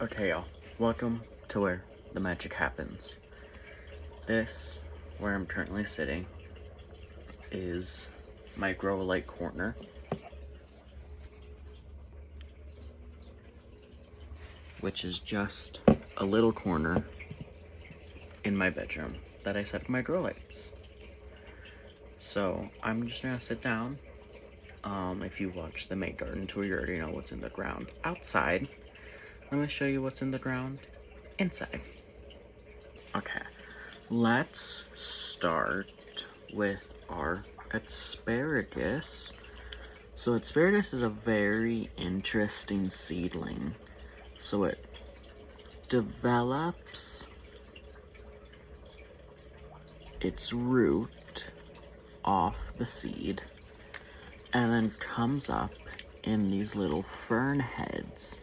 Okay, y'all. Welcome to where the magic happens. This, where I'm currently sitting, is my grow light corner. Which is just a little corner in my bedroom that I set my grow lights. So I'm just gonna sit down. If you watch the May garden tour, you already know what's in the ground outside. Let me show you what's in the ground inside. Okay, let's start with our asparagus. So asparagus is a very interesting seedling. So it develops its root off the seed and then comes up in these little fern heads.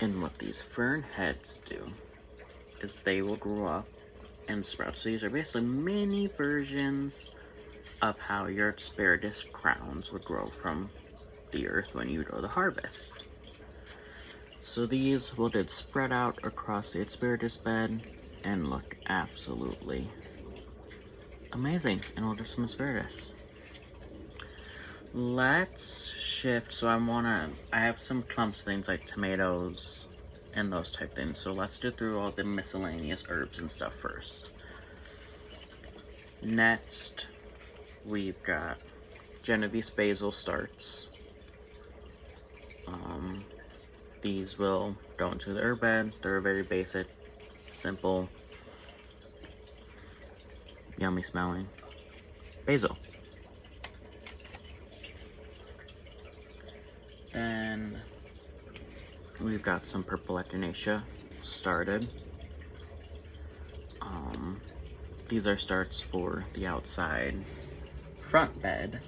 And what these fern heads do is they will grow up and sprout. So these are basically mini versions of how your asparagus crowns would grow from the earth when you go to harvest. So these will then spread out across the asparagus bed and look absolutely amazing. And we'll do some asparagus. Let's shift. So I have some clumps things like tomatoes and those type things. So let's do through all the miscellaneous herbs and stuff first. Next, we've got Genovese basil starts. These will go into the herb bed. They're very basic, simple, yummy smelling basil. Then we've got some purple echinacea started. These are starts for the outside front bed.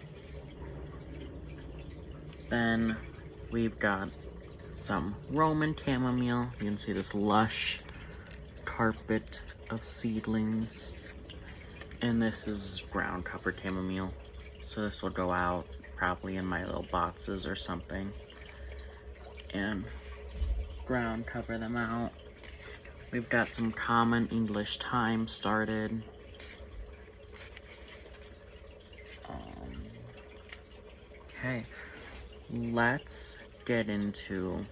Then we've got some Roman chamomile. You can see this lush carpet of seedlings. And this is ground cover chamomile. So this will go out probably in my little boxes or something and ground cover them out. We've got some common English thyme started. Okay, let's get into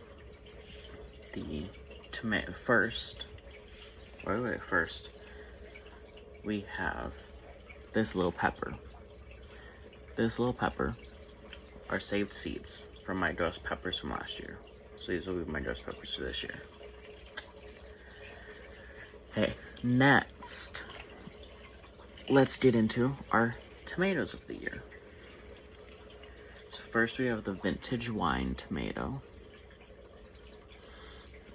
the tomato first. First we have this little pepper. This little pepper are saved seeds from my ghost peppers from last year. So these will be my ghost peppers for this year. Okay, next, let's get into our tomatoes of the year. So first we have the vintage wine tomato.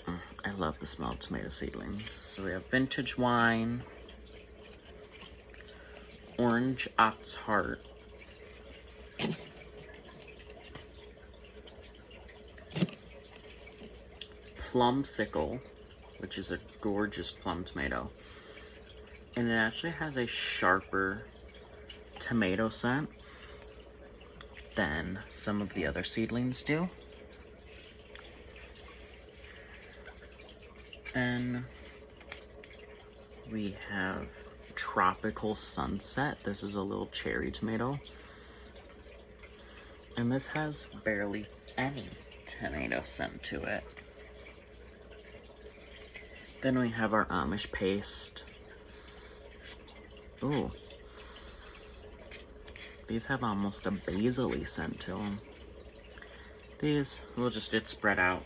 I love the smell of tomato seedlings. So we have vintage wine, orange ox heart, plum sickle, which is a gorgeous plum tomato, and it actually has a sharper tomato scent than some of the other seedlings do. Then we have tropical sunset. This is a little cherry tomato, and this has barely any tomato scent to it. Then we have our Amish paste. Ooh. These have almost a basil-y scent to them. These will just get spread out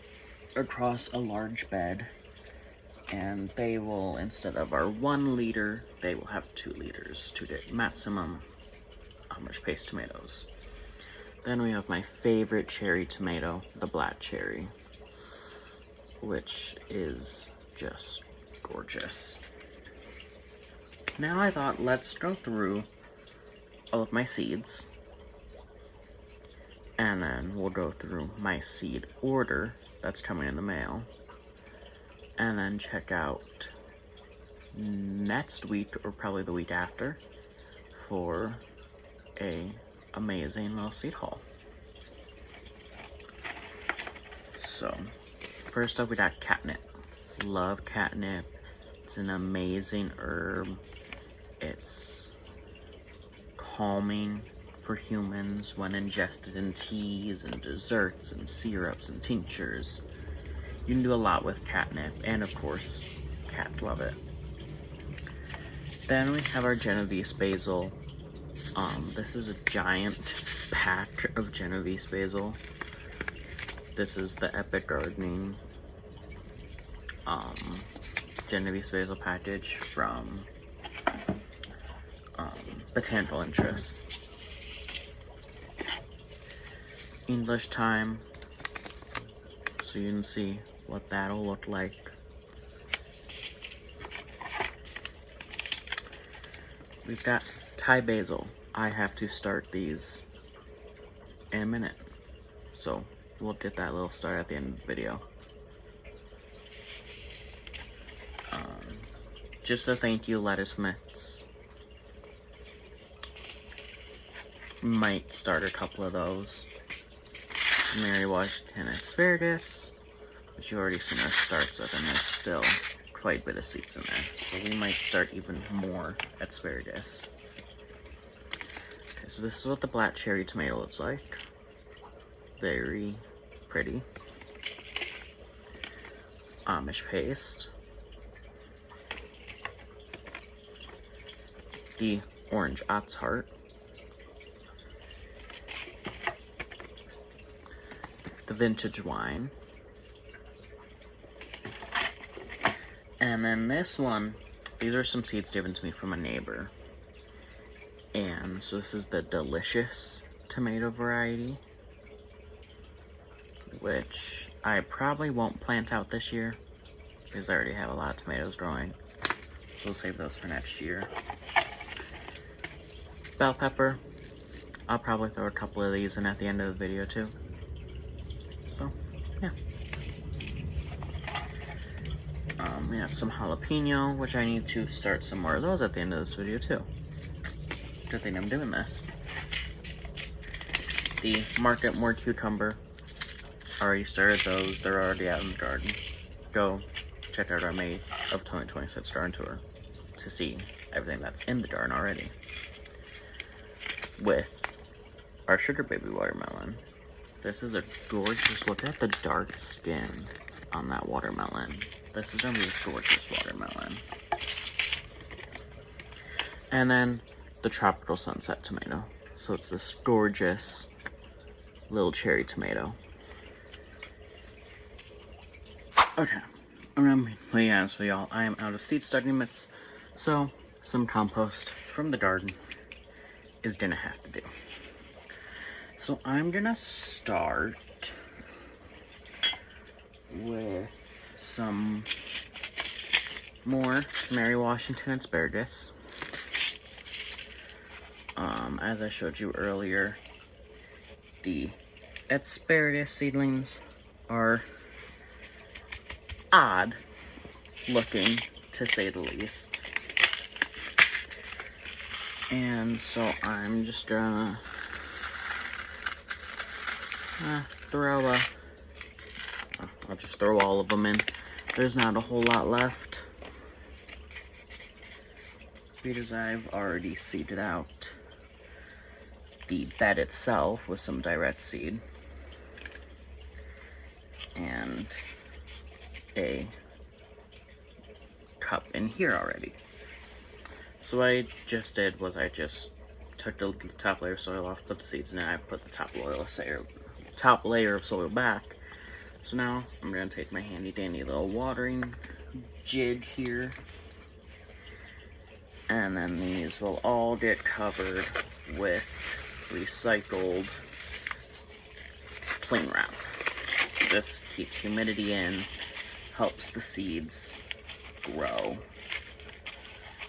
across a large bed. And they will, instead of our 1 liter, they will have 2 liters to get maximum Amish paste tomatoes. Then we have my favorite cherry tomato, the black cherry, which is just gorgeous. Now I thought, let's go through all of my seeds, and then we'll go through my seed order that's coming in the mail, and then check out next week, or probably the week after, for a amazing little seed haul. So first up we got catnip. Love catnip. It's an amazing herb. It's calming for humans when ingested in teas and desserts and syrups and tinctures. You can do a lot with catnip, and of course, cats love it. Then we have our Genovese basil. This is a giant pack of Genovese basil. This is the Epic Gardening Genovese basil package from Botanical Interests. English thyme, so you can see what that'll look like. We've got Thai basil. I have to start these in a minute, so we'll get that little start at the end of the video. Just a thank you, lettuce mitts. Might start a couple of those. Mary Washington asparagus, which you've already seen our starts of, and there's still quite a bit of seeds in there. So we might start even more asparagus. Okay, so this is what the black cherry tomato looks like. Very pretty. Amish paste. The orange ox heart. The vintage wine. And then this one, these are some seeds given to me from a neighbor. And so this is the delicious tomato variety, which I probably won't plant out this year because I already have a lot of tomatoes growing. So we'll save those for next year. Bell pepper. I'll probably throw a couple of these in at the end of the video too. So, yeah. We have some jalapeno, which I need to start some more of those at the end of this video too. Good thing I'm doing this. The Market More cucumber. Already started those. They're already out in the garden. Go check out our May of 2026 garden tour to see everything that's in the garden already. With our sugar baby watermelon. This is a gorgeous, look at the dark skin on that watermelon. This is gonna be a gorgeous watermelon. And then the tropical sunset tomato. So it's this gorgeous little cherry tomato. Okay, I'm gonna be completely honest with y'all. I am out of seed starting mix, so some compost from the garden is gonna have to do. So I'm gonna start with some more Mary Washington asparagus. As I showed you earlier, the asparagus seedlings are odd looking, to say the least. And so I'm just gonna I'll just throw all of them in. There's not a whole lot left because I've already seeded out the bed itself with some direct seed and a cup in here already. So what I just did was I just took the top layer of soil off, put the seeds in, and I put the top layer of soil back. So now I'm gonna take my handy dandy little watering jig here, and then these will all get covered with recycled cling wrap. This keeps humidity in, helps the seeds grow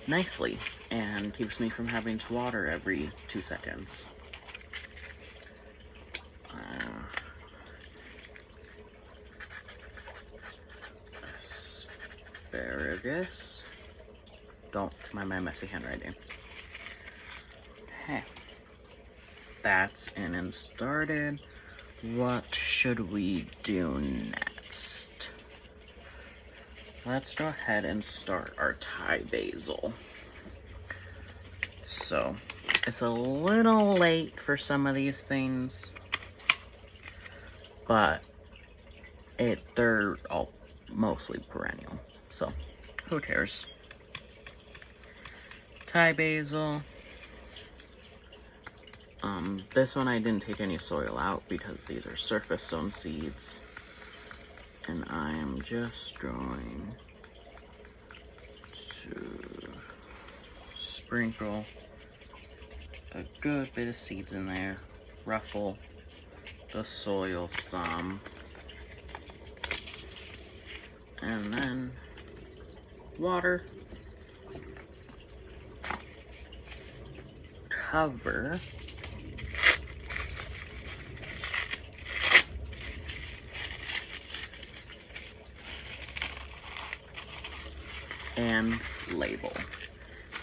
nicely, and keeps me from having to water every 2 seconds. Asparagus. Don't mind my messy handwriting. Okay. That's in and started. What should we do next? let's go ahead and start our Thai basil. So, it's a little late for some of these things, but they're all mostly perennial, so who cares? Thai basil. This one I didn't take any soil out because these are surface sown seeds. And I am just going to sprinkle a good bit of seeds in there, ruffle the soil some, and then water, cover, and label.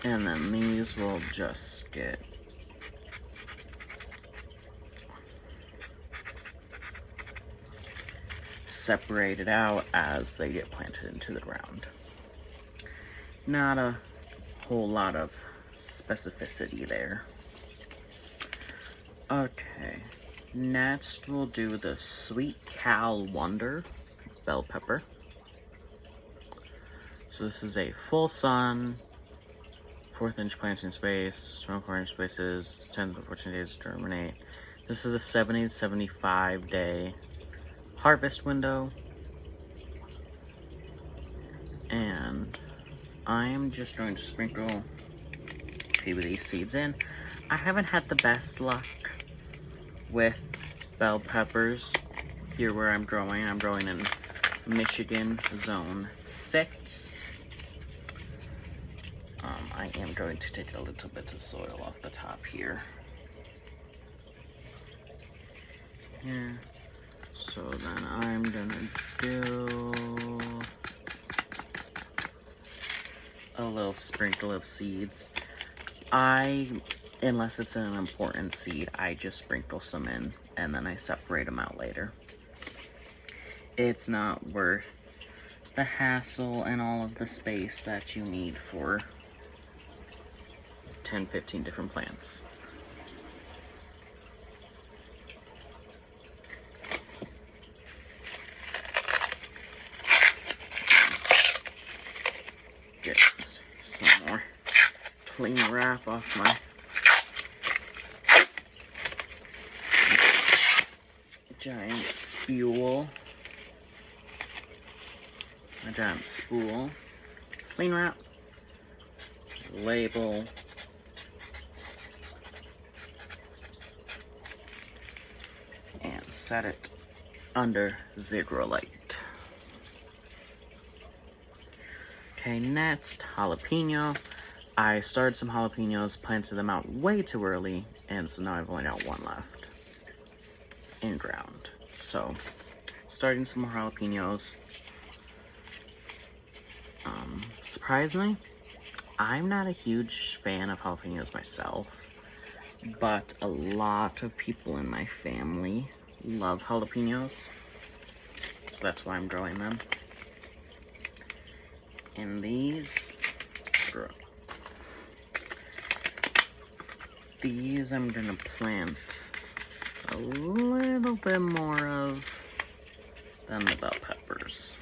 And then these will just get separated out as they get planted into the ground. Not a whole lot of specificity there. Okay, next we'll do the Sweet Cal Wonder bell pepper. So this is a full sun, 4th inch planting space, 24 inch spaces, 10 to 14 days to germinate. This is a 70 to 75 day harvest window. And I am just going to sprinkle a few of these seeds in. I haven't had the best luck with bell peppers here where I'm growing. I'm growing in Michigan Zone 6. I am going to take a little bit of soil off the top here. Yeah. So then I'm gonna do a little sprinkle of seeds. Unless it's an important seed, I just sprinkle some in and then I separate them out later. It's not worth the hassle and all of the space that you need for 10-15 different plants. Get some more cling wrap off my giant spool. A giant spool. Clean wrap. Label. And set it under 0 light. Okay, next, jalapeno. I started some jalapenos, planted them out way too early, and so now I've only got one left in ground. So, starting some more jalapenos. Surprisingly, I'm not a huge fan of jalapenos myself, but a lot of people in my family love jalapenos, so that's why I'm growing them. And these I'm gonna plant a little bit more of than the bell peppers.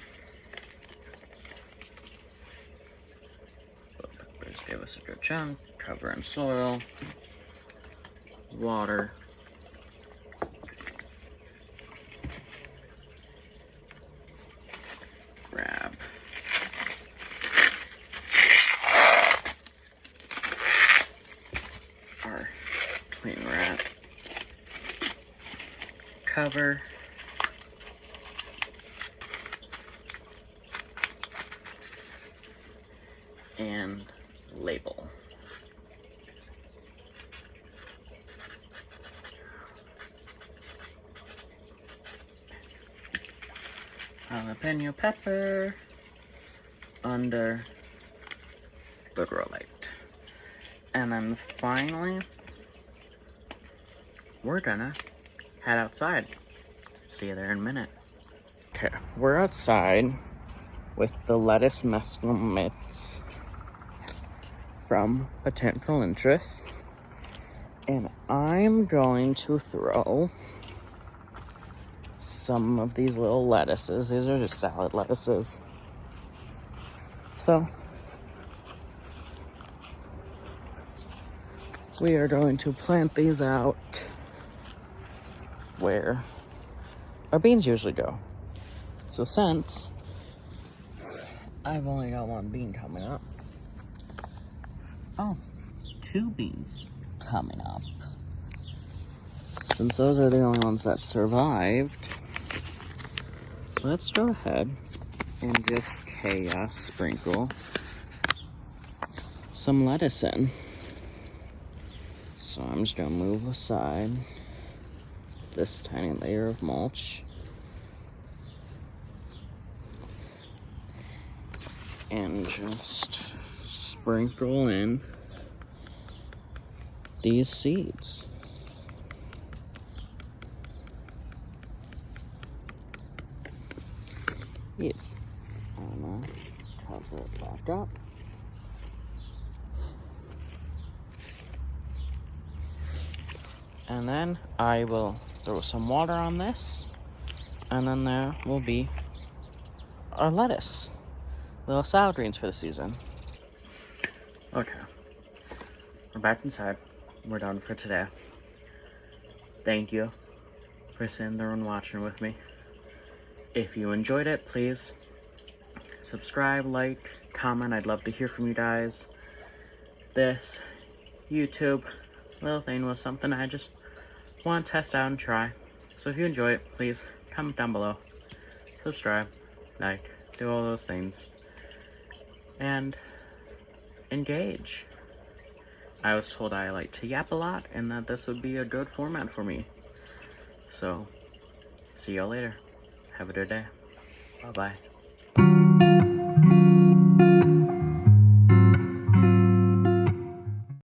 Bell peppers give us a good chunk, cover in soil, water, grab our clean wrap, cover, and label. Jalapeno pepper under the grow light. And then finally, we're gonna head outside. See you there in a minute. Okay, we're outside, with the lettuce mesclun mitts from potential interest. And I'm going to throw some of these little lettuces. These are just salad lettuces. So we are going to plant these out where our beans usually go. So since I've only got one bean coming up, oh, 2 beans coming up. Since those are the only ones that survived, let's go ahead and just chaos sprinkle some lettuce in. So I'm just gonna move aside this tiny layer of mulch and just sprinkle in these seeds. Yes, I'm gonna cover it back up. And then I will throw some water on this, and then there will be our lettuce. Little salad greens for the season. Okay, we're back inside. We're done for today. Thank you for sitting there and watching with me. If you enjoyed it, please subscribe, like, comment. I'd love to hear from you guys. This YouTube little thing was something I just want to test out and try. So if you enjoy it, please comment down below. Subscribe, like, do all those things. And engage. I was told I like to yap a lot and that this would be a good format for me. So, see y'all later. Have a good day. Bye-bye.